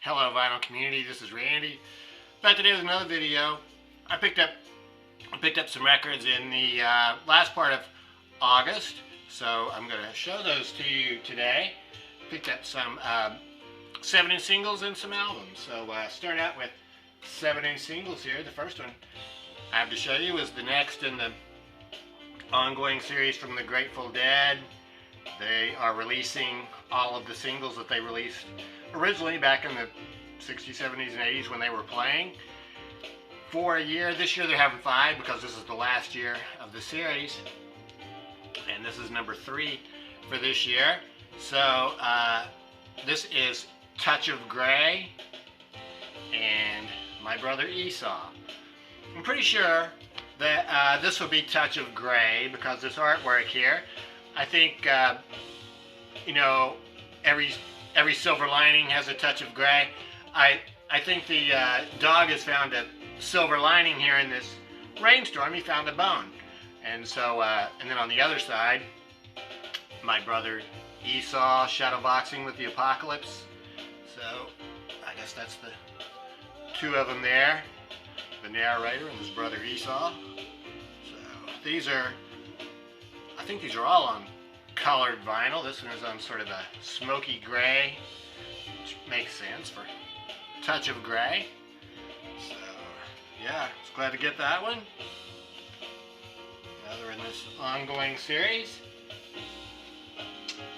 Hello vinyl community, this is Randy. Back today with another video. I picked up some records in the last part of August, so I'm going to show those to you today. Picked up some 7-inch singles and some albums. So start out with 7-inch singles here. The first one I have to show you is the next in the ongoing series from the Grateful Dead. They are releasing all of the singles that they released originally back in the 60s, 70s, and 80s when they were playing for a year. This year they're having 5 because this is the last year of the series, and this is number 3 for this year. So this is Touch of Grey and My Brother Esau. I'm pretty sure that this will be Touch of Grey because this artwork here, I think you know, every silver lining has a touch of gray. I think the dog has found a silver lining here in this rainstorm. He found a bone, and so and then on the other side, my brother Esau shadowboxing with the apocalypse. So I guess that's the two of them there, the narrator and his brother Esau. So these are, I think these are all on colored vinyl. This one is on sort of a smoky gray, which makes sense for Touch of Gray. So yeah, just glad to get that one. Another in this ongoing series.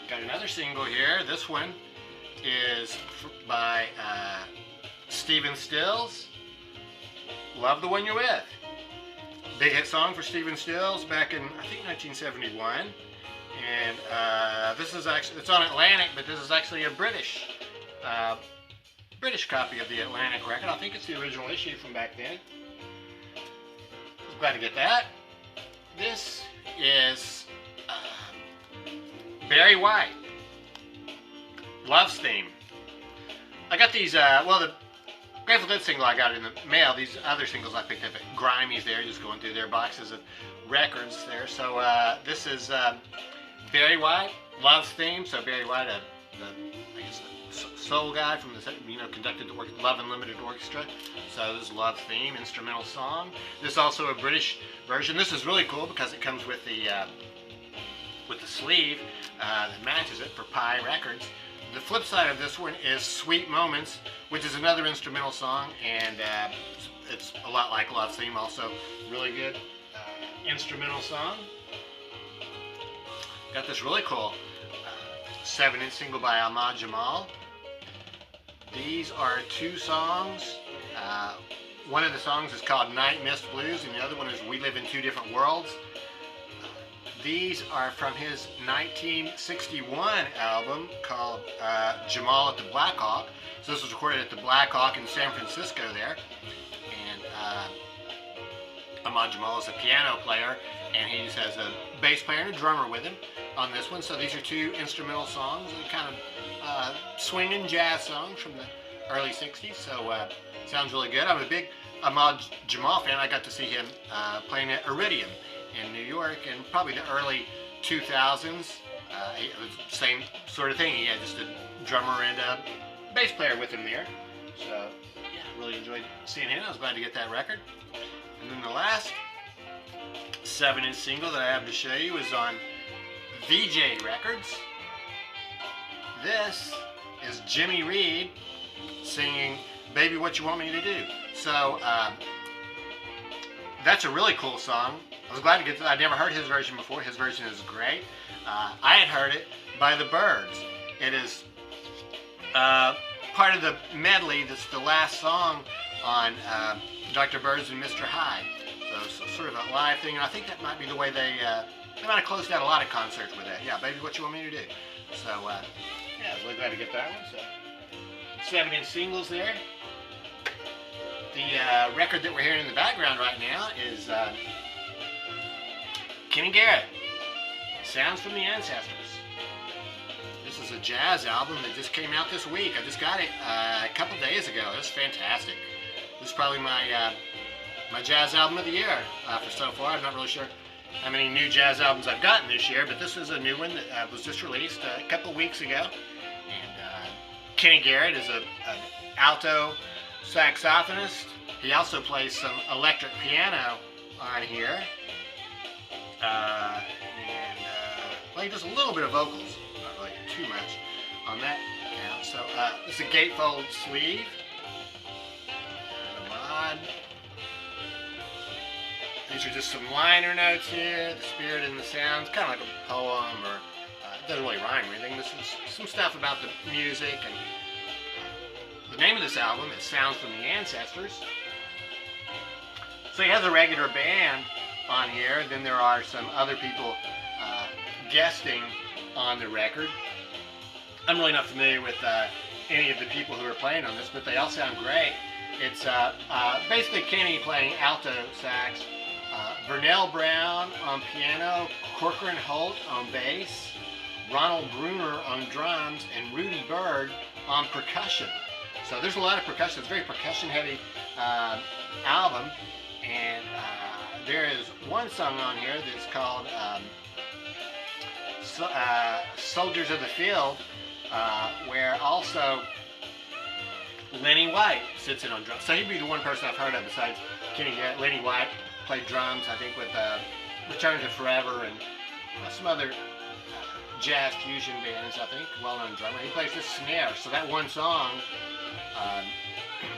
Got another single here. This one is by Stephen Stills. Love the One You're With. Big hit song for Stephen Stills back in, I think, 1971. And this is actually, it's on Atlantic, but this is actually a British copy of the Atlantic record. I think it's the original issue from back then. Glad to get that. This is Barry White, Love's Theme. I got these, well, the Grateful Dead single I got in the mail. These other singles I picked up at Grimey's there, just going through their boxes of records there. So this is Barry White, Love's Theme. So Barry White, I guess the soul guy from the, conducted the Love Unlimited Orchestra. So this is Love's Theme, instrumental song. This is also a British version. This is really cool because it comes with the sleeve that matches it for Pike Records. The flip side of this one is Sweet Moments, which is another instrumental song, and it's a lot like Love's Theme, also really good instrumental song. Got this really cool 7-inch single by Ahmad Jamal. These are 2 songs. One of the songs is called Night Mist Blues, and the other one is We Live in Two Different Worlds. These are from his 1961 album called Jamal at the Black Hawk. So this was recorded at the Black Hawk in San Francisco there. And Ahmad Jamal is a piano player, and he just has a bass player and a drummer with him on this one. So these are 2 instrumental songs, kind of swinging jazz songs from the early 60s. So sounds really good. I'm a big Ahmad Jamal fan. I got to see him playing at Iridium in New York in probably the early 2000s. It was the same sort of thing. He had just a drummer and a bass player with him there. So yeah, really enjoyed seeing him. I was glad to get that record. And then the last 7-inch single that I have to show you is on VJ Records. This is Jimmy Reed singing Baby What You Want Me to Do. So that's a really cool song. I was glad to get that. I'd never heard his version before. His version is great. I had heard it by the Byrds. It is part of the medley that's the last song on Dr. Byrds and Mr. Hyde. So sort of a live thing. And I think that might be the way they might have closed out a lot of concerts with that. Yeah, Baby What You Want Me to Do. So yeah, I was really glad to get that one. So 7-inch singles there. The record that we're hearing in the background right now is Kenny Garrett, Sounds from the Ancestors. This is a jazz album that just came out this week. I just got it a couple days ago. It's fantastic. This is probably my my jazz album of the year for so far. I'm not really sure how many new jazz albums I've gotten this year, but this is a new one that was just released a couple weeks ago. And Kenny Garrett is an alto saxophonist. He also plays some electric piano on here. Well, he does a little bit of vocals, not really too much on that count. So this is a gatefold sleeve. These are just some liner notes here, the spirit and the sounds, kind of like a poem, or it doesn't really rhyme or anything. This is some stuff about the music, and the name of this album is Sounds from the Ancestors. So he has a regular band on here, then there are some other people guesting on the record. I'm really not familiar with any of the people who are playing on this, but they all sound great. It's basically Kenny playing alto sax, Vernell Brown on piano, Corcoran Holt on bass, Ronald Bruner on drums, and Rudy Bird on percussion. So there's a lot of percussion. It's a very percussion heavy album, and there is one song on here that's called Soldiers of the Field, where also Lenny White sits in on drums. So he'd be the one person I've heard of besides Kenny Garrett. Lenny White played drums, I think, with Return to Forever and some other jazz fusion bands, I think, well-known drummer. He plays this snare. So that one song,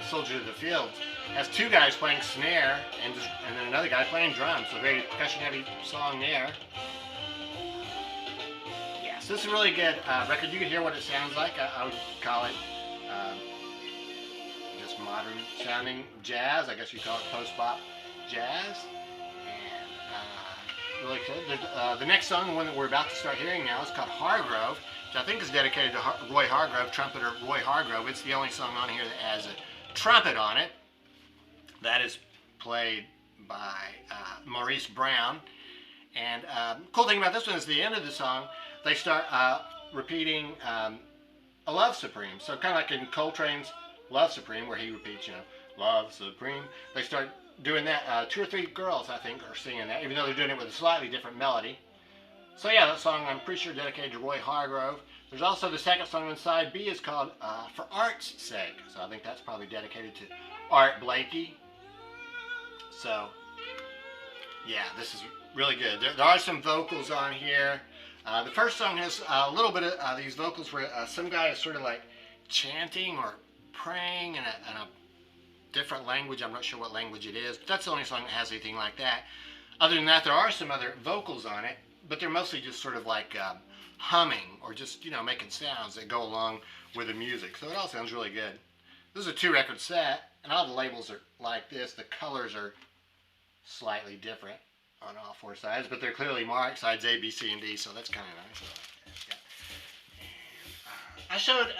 Soldier of the Field, has two guys playing snare and then another guy playing drums. So very percussion-heavy song there. Yeah, so this is a really good record. You can hear what it sounds like. I would call it just modern-sounding jazz. I guess you call it post-bop jazz. And really good. The next song, the one that we're about to start hearing now, is called Hargrove, which I think is dedicated to Roy Hargrove, trumpeter Roy Hargrove. It's the only song on here that has a trumpet on it. That is played by Maurice Brown. And cool thing about this one is the end of the song, they start repeating a Love Supreme. So kind of like in Coltrane's Love Supreme, where he repeats, you know, Love Supreme. They start doing that. Two or three girls, I think, are singing that, even though they're doing it with a slightly different melody. So yeah, that song, I'm pretty sure, dedicated to Roy Hargrove. There's also the second song on side B is called For Art's Sake. So I think that's probably dedicated to Art Blakey. So yeah, this is really good. There are some vocals on here. The first song has a little bit of these vocals where some guy is sort of like chanting or praying in a different language. I'm not sure what language it is, but that's the only song that has anything like that. Other than that, there are some other vocals on it, but they're mostly just sort of like humming or just, you know, making sounds that go along with the music. So it all sounds really good. This is a 2-record set, and all the labels are like this. The colors are slightly different on all 4 sides, but they're clearly marked, sides A, B, C, and D, so that's kind of nice. I showed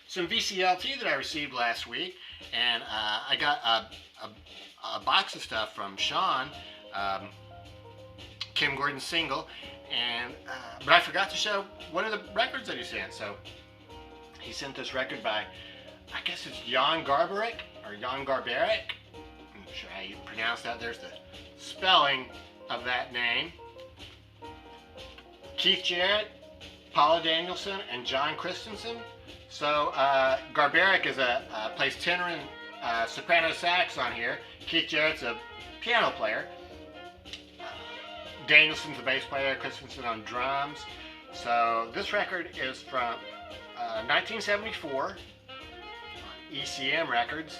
some VCLT that I received last week, and I got a box of stuff from Sean, Kim Gordon's single, and but I forgot to show one of the records that he sent. So he sent this record by, I guess it's Jan Garbarek, or Jan Garbarek. I'm not sure how you pronounce that. There's the spelling of that name. Keith Jarrett, Paula Danielson, and John Christensen. So Garbarek is plays tenor and soprano sax on here. Keith Jarrett's a piano player. Danielson's a bass player. Christensen on drums. So this record is from 1974 on ECM Records.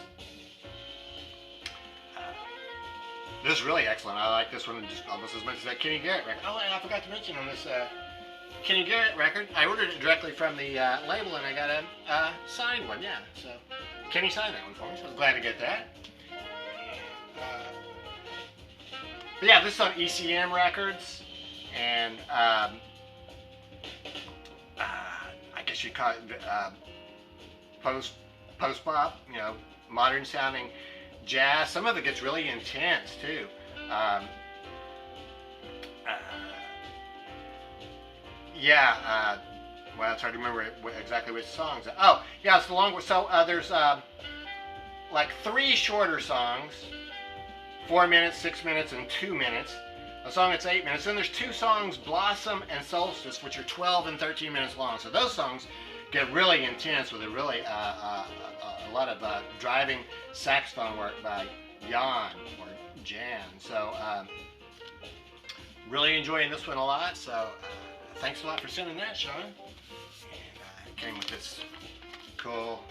This is really excellent. I like this one just almost as much as that Kenny Garrett record. Oh, and I forgot to mention on this Kenny Garrett record, I ordered it directly from the label, and I got a signed one. Yeah, so Kenny signed that one for me, so I was glad to get that. But yeah, this is on ECM Records, and I guess you call it post-pop, you know, modern sounding jazz. Some of it gets really intense too. Well, it's hard to remember exactly which songs. Oh, yeah, it's the long one. So there's like 3 shorter songs, 4 minutes, 6 minutes, and 2 minutes. A song that's 8 minutes. Then there's 2 songs, Blossom and Solstice, which are 12 and 13 minutes long. So those songs get really intense with a really a lot of driving saxophone work by Jan or Jan. So really enjoying this one a lot. So thanks a lot for sending that, Sean. And it came with this cool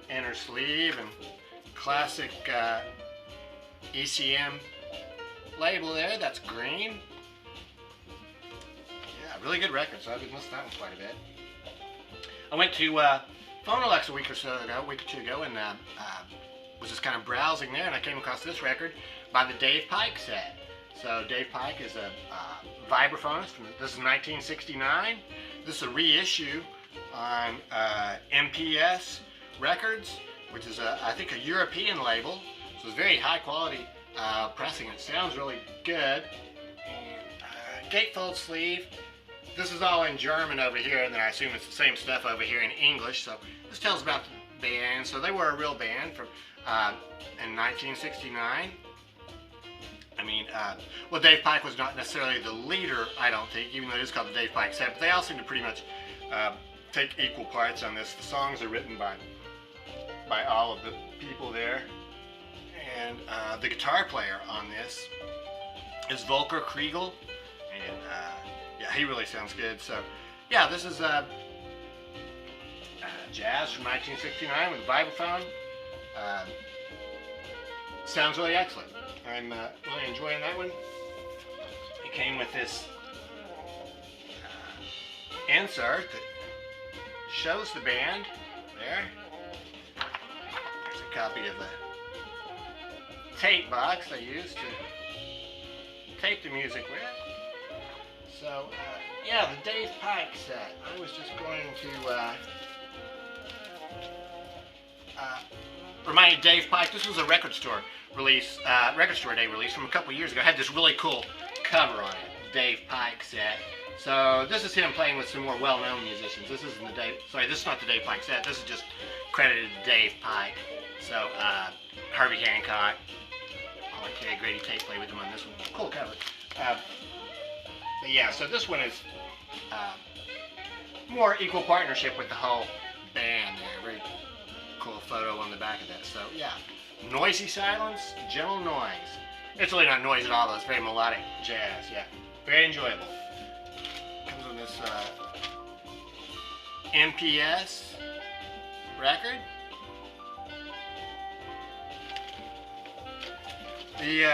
inner sleeve and classic ECM label there. That's green. Yeah, really good record. So I've been listening to that one quite a bit. I went to Phonolux a week or two ago, and was just kind of browsing there, and I came across this record by the Dave Pike set. So Dave Pike is a vibraphonist. This is 1969. This is a reissue on MPS Records, which is I think a European label. So it's very high quality pressing. It sounds really good. And gatefold sleeve. This is all in German over here, and then I assume it's the same stuff over here in English. So this tells about the band. So they were a real band from in 1969. I mean, well, Dave Pike was not necessarily the leader, I don't think, even though it is called the Dave Pike set. But they all seem to pretty much take equal parts on this. The songs are written by all of the people there, and the guitar player on this is Volker Kriegel, and yeah, he really sounds good. So yeah, this is jazz from 1969 with a vibraphone. Sounds really excellent. I'm really enjoying that one. It came with this insert that shows the band there. There's a copy of the tape box I used to tape the music with. So, yeah, the Dave Pike set. I was just going to remind you, Dave Pike, this was a record store release, record store day release from a couple years ago. It had this really cool cover on it, Dave Pike set. So this is him playing with some more well-known musicians. This isn't the Dave, sorry, this is not the Dave Pike set. This is just credited to Dave Pike. So Herbie Hancock, okay, Grady Tate played with him on this one. Cool cover. But yeah, so this one is more equal partnership with the whole band there. Very cool photo on the back of that. So yeah, noisy silence, gentle noise. It's really not noise at all though. It's very melodic jazz. Yeah, very enjoyable. Comes on this MPS record. The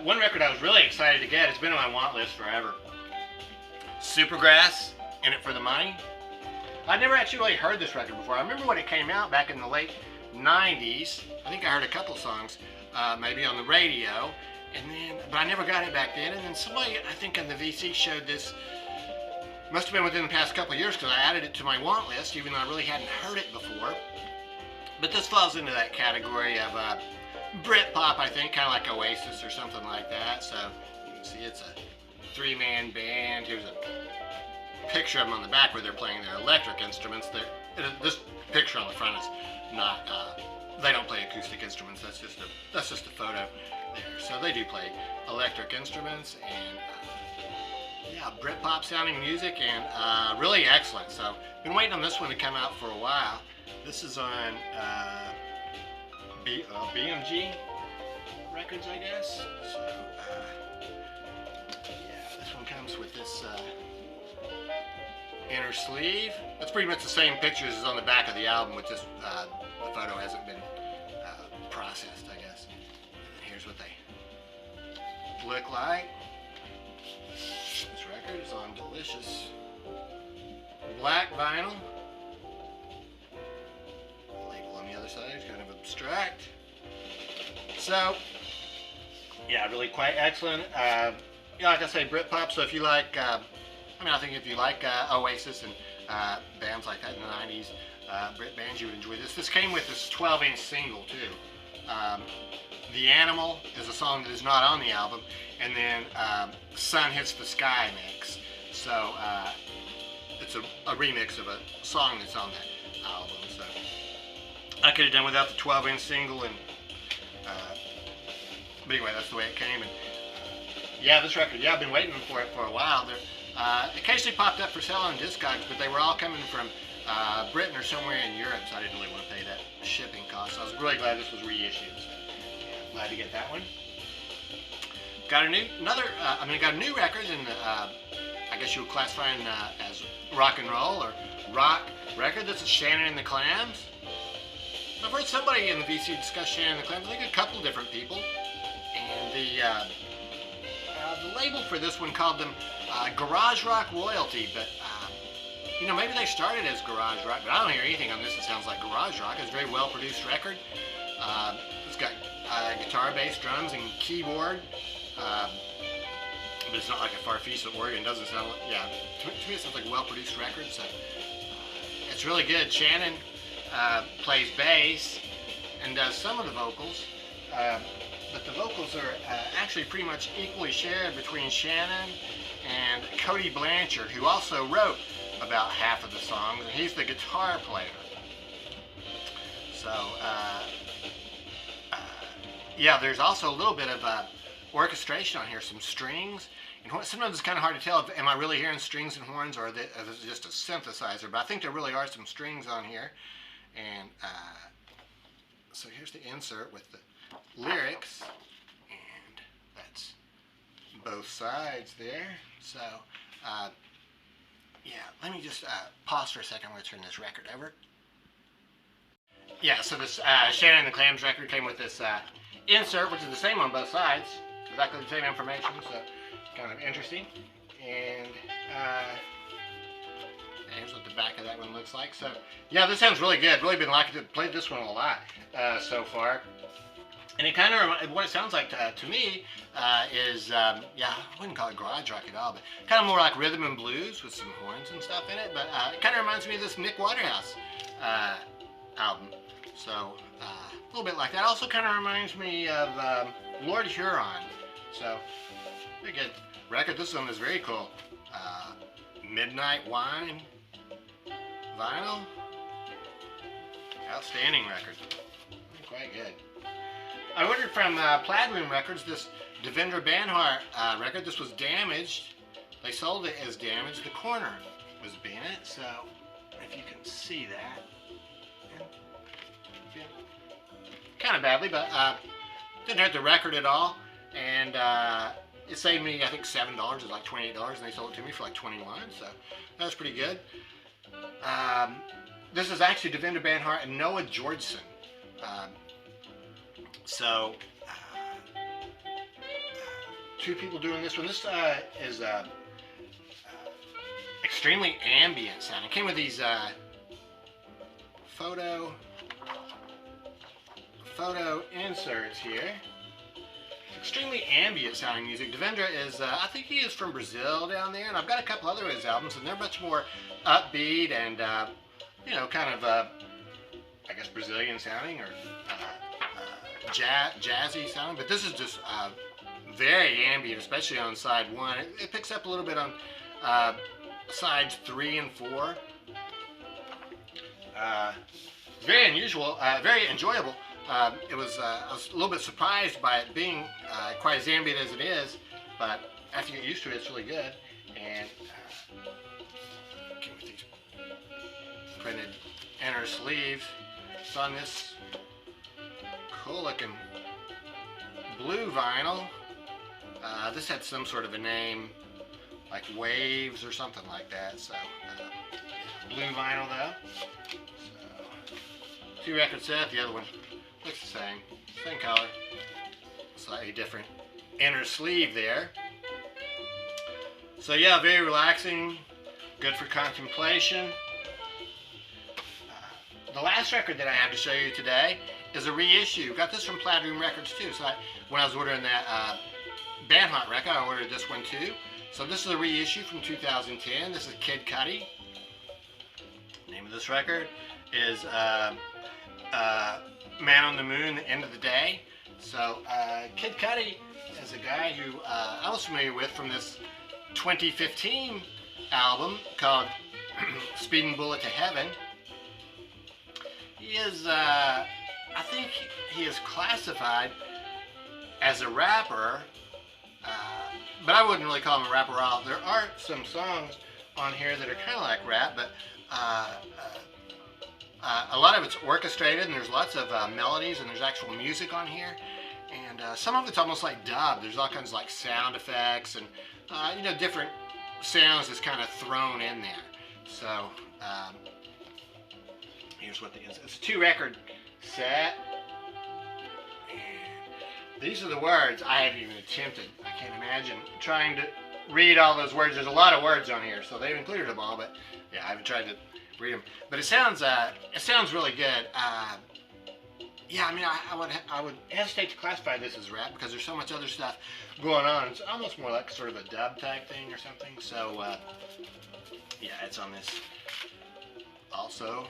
one record I was really excited to get, it's been on my want list forever. Supergrass, In It For The Money. I'd never actually really heard this record before. I remember when it came out back in the late 90s. I think I heard a couple songs, maybe on the radio, and then, but I never got it back then. And then somebody, I think on the VC, showed this. Must have been within the past couple of years because I added it to my want list, even though I really hadn't heard it before. But this falls into that category of Britpop, I think, kind of like Oasis or something like that. So you can see it's a three-man band. Here's a picture of them on the back where they're playing their electric instruments. This picture on the front is not. They don't play acoustic instruments. That's just a photo there. So they do play electric instruments and yeah, Britpop sounding music and really excellent. So been waiting on this one to come out for a while. This is on BMG Records, I guess. So yeah, this one comes with this inner sleeve. That's pretty much the same pictures as on the back of the album, with just the photo hasn't been processed, I guess. And here's what they look like. This record is on delicious black vinyl. The label on the other side is kind of abstract. So, yeah, really quite excellent. Yeah, like I say, Britpop. So if you like, I mean, I think if you like Oasis and bands like that in the 90s, Brit bands, you would enjoy this. This came with this 12-inch single too. The Animal is a song that is not on the album, and then Sun Hits the Sky mix. So it's a remix of a song that's on that album. So I could have done without the 12-inch single, and but anyway, that's the way it came. And yeah, this record, yeah, I've been waiting for it for a while. They're occasionally popped up for sale on Discogs, but they were all coming from Britain or somewhere in Europe, so I didn't really want to pay that shipping cost. So I was really glad this was reissued. So, yeah, glad to get that one. Got got a new record in the, I guess you would classify it as rock and roll or rock record. This is Shannon and the Clams. I've heard somebody in the VC discuss Shannon and the Clams. I think a couple different people. And the label for this one called them Garage Rock Royalty, but you know, maybe they started as garage rock, but I don't hear anything on this that sounds like garage rock. It's a very well produced record. It's got guitar, bass, drums, and keyboard. But it's not like a Farfisa organ. It doesn't sound like, yeah, to me it sounds like a well produced record. So it's really good. Shannon plays bass and does some of the vocals. But the vocals are actually pretty much equally shared between Shannon and Cody Blanchard, who also wrote about half of the songs, and he's the guitar player. So, yeah, there's also a little bit of orchestration on here, some strings. And sometimes it's kind of hard to tell, am I really hearing strings and horns, or is it just a synthesizer? But I think there really are some strings on here. And so here's the insert with the lyrics, and that's both sides there. So, yeah, let me just pause for a second. I'm going to turn this record over. Yeah, so this Shannon and the Clams record came with this insert, which is the same on both sides. Exactly the same information, so kind of interesting. And here's what the back of that one looks like. So, yeah, this sounds really good. Really been liking to play this one a lot so far. And it kind of, what it sounds like to me is, yeah, I wouldn't call it garage rock at all, but kind of more like rhythm and blues with some horns and stuff in it. But it kind of reminds me of this Nick Waterhouse album. So a little bit like that. Also kind of reminds me of Lord Huron. So pretty good record. This one is very cool. Midnight Wine vinyl. Outstanding record. Quite good. I ordered from Plaid Room Records this Devendra Banhart record. This was damaged. They sold it as damaged. The corner was bent, so if you can see that. Kind of badly, but didn't hurt the record at all. And it saved me, I think, $7. It was like $28, and they sold it to me for like $21, so that was pretty good. This is actually Devendra Banhart and Noah Georgeson. So, two people doing this one. This is extremely ambient sound. It came with these photo inserts here. Extremely ambient sounding music. Devendra is, I think he is from Brazil down there, and I've got a couple other of his albums, and they're much more upbeat and, you know, kind of, I guess, Brazilian sounding or jazzy sounding. But this is just very ambient, especially on side 1. It picks up a little bit on sides 3 and 4. Very unusual, very enjoyable. I was a little bit surprised by it being quite as ambient as it is, but after you get used to it, it's really good. And came with these printed inner sleeves. It's on this cool looking blue vinyl. This had some sort of a name, like Waves or something like that. So blue vinyl though. So 2 record set. The other one looks the same color, slightly different inner sleeve there. So yeah, very relaxing, good for contemplation. The last record that I have to show you today is a reissue. Got this from Plaid Room Records too. So when I was ordering that Banhart record, I ordered this one too. So this is a reissue from 2010. This is Kid Cudi. The name of this record is Man on the Moon, The End of the Day. So Kid Cudi is a guy who I was familiar with from this 2015 album called Speeding Bullet to Heaven. He is, I think he is classified as a rapper, but I wouldn't really call him a rapper at all. There are some songs on here that are kind of like rap, but a lot of it's orchestrated, and there's lots of melodies, and there's actual music on here. And some of it's almost like dub. There's all kinds of like sound effects and you know, different sounds that's kind of thrown in there. So here's what it's a 2-record set. And these are the words. I haven't even attempted. I can't imagine trying to read all those words. There's a lot of words on here, so they've included them all. But yeah, I haven't tried to read them. But it sounds really good. Yeah, I mean, I would hesitate to classify this as rap because there's so much other stuff going on. It's almost more like sort of a dub type thing or something. So yeah, it's on this also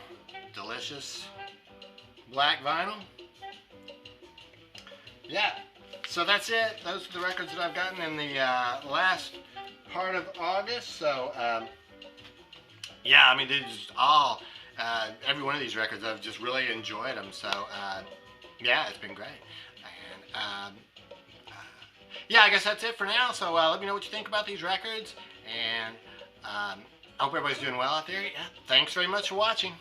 delicious black vinyl. Yeah, so that's it. Those are the records that I've gotten in the last part of August. So yeah, I mean, they're just all every one of these records, I've just really enjoyed them. So yeah, it's been great. And yeah, I guess that's it for now. So let me know what you think about these records, and I hope everybody's doing well out there. Yeah, thanks very much for watching.